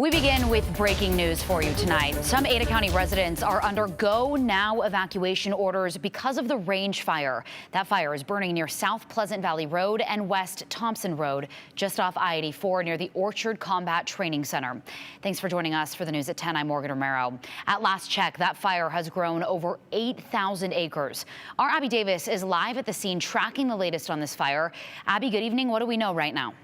We begin with breaking news for you tonight. Some Ada County residents are under go now evacuation orders because of the range fire. That fire is burning near South Pleasant Valley Road and West Thompson Road, just off I-84 near the Orchard Combat Training Center. Thanks for joining us for the news at 10. I'm Morgan Romero. At last check, that fire has grown over 8,000 acres. Our Abby Davis is live at the scene tracking the latest on this fire. Abby, good evening. What do we know right now?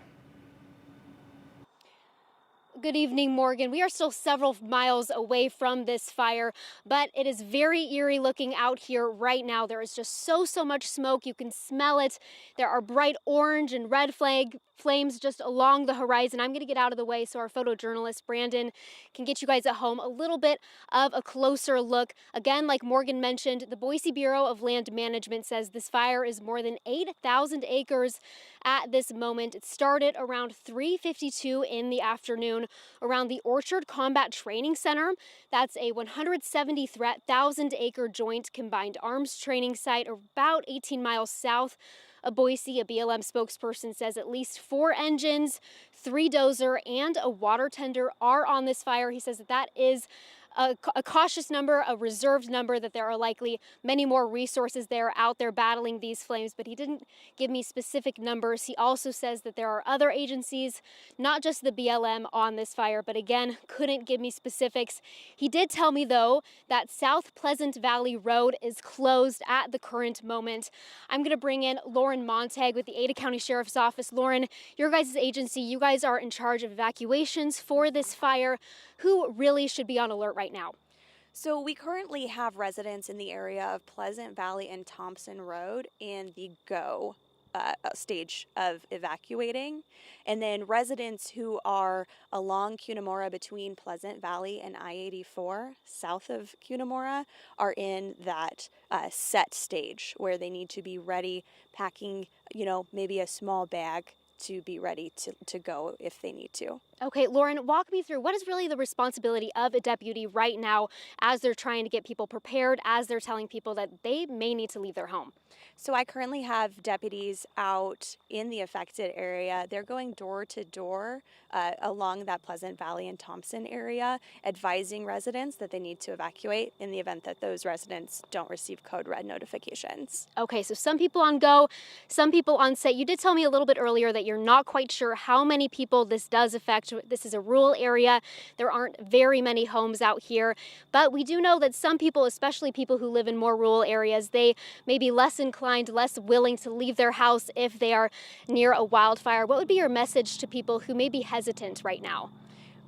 Good evening, Morgan. We are still several miles away from this fire, but it is very eerie looking out here right now. There is just so much smoke. You can smell it. There are bright orange and red flames just along the horizon. I'm going to get out of the way so our photojournalist Brandon can get you guys at home a little bit of a closer look. Again, like Morgan mentioned, the Boise Bureau of Land Management says this fire is more than 8,000 acres at this moment. It started around 3:52 in the afternoon around the Orchard Combat Training Center. That's a 170,000-acre joint combined arms training site about 18 miles south of Boise. A BLM spokesperson says at least 4 engines, 3 dozer, and a water tender are on this fire. He says that is a cautious number, a reserved number, that there are likely many more resources there out there battling these flames, but he didn't give me specific numbers. He also says that there are other agencies, not just the BLM, on this fire, but again, couldn't give me specifics. He did tell me, though, that South Pleasant Valley Road is closed at the current moment. I'm going to bring in Lauren Montag with the Ada County Sheriff's Office. Lauren, your guys' agency, you guys are in charge of evacuations for this fire. Who really should be on alert right now? So we currently have residents in the area of Pleasant Valley and Thompson Road in the go stage of evacuating. And then residents who are along Cunamora between Pleasant Valley and I-84 south of Cunamora are in that set stage where they need to be ready, packing, maybe a small bag to be ready to go if they need to. Okay, Lauren, walk me through what is really the responsibility of a deputy right now as they're trying to get people prepared, as they're telling people that they may need to leave their home. So I currently have deputies out in the affected area. They're going door to door along that Pleasant Valley and Thompson area, advising residents that they need to evacuate in the event that those residents don't receive code red notifications. Okay, so some people on go, some people on set. You did tell me a little bit earlier that you're not quite sure how many people this does affect. This is a rural area. There aren't very many homes out here, but we do know that some people, especially people who live in more rural areas, they may be less inclined, less willing to leave their house if they are near a wildfire. What would be your message to people who may be hesitant right now?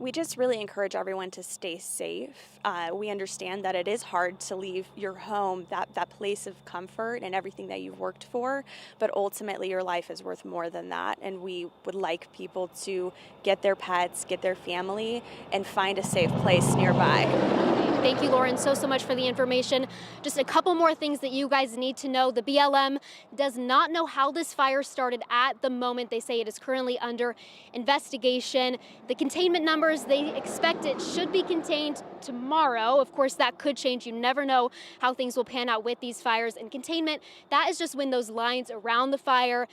We just really encourage everyone to stay safe. We understand that it is hard to leave your home, that place of comfort and everything that you've worked for, but ultimately your life is worth more than that. And we would like people to get their pets, get their family, and find a safe place nearby. Thank you, Lauren, so much for the information. Just a couple more things that you guys need to know. The BLM does not know how this fire started at the moment. They say it is currently under investigation. The containment numbers, they expect it should be contained tomorrow. Of course, that could change. You never know how things will pan out with these fires. And containment, that is just when those lines around the fire,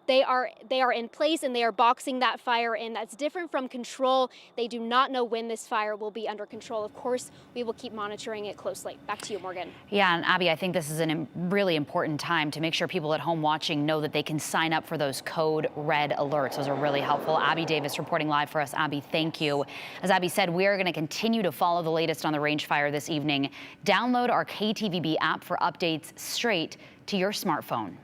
they are in place and they are boxing that fire in. That's different from control. They do not know when this fire will be under control. Of course, we will keep monitoring it closely. Back to you, Morgan. Yeah, and Abby, I think this is a really important time to make sure people at home watching know that they can sign up for those code red alerts. Those are really helpful. Abby Davis reporting live for us. Abby, thank you. As Abby said, we are going to continue to follow the latest on the range fire this evening. Download our KTVB app for updates straight to your smartphone.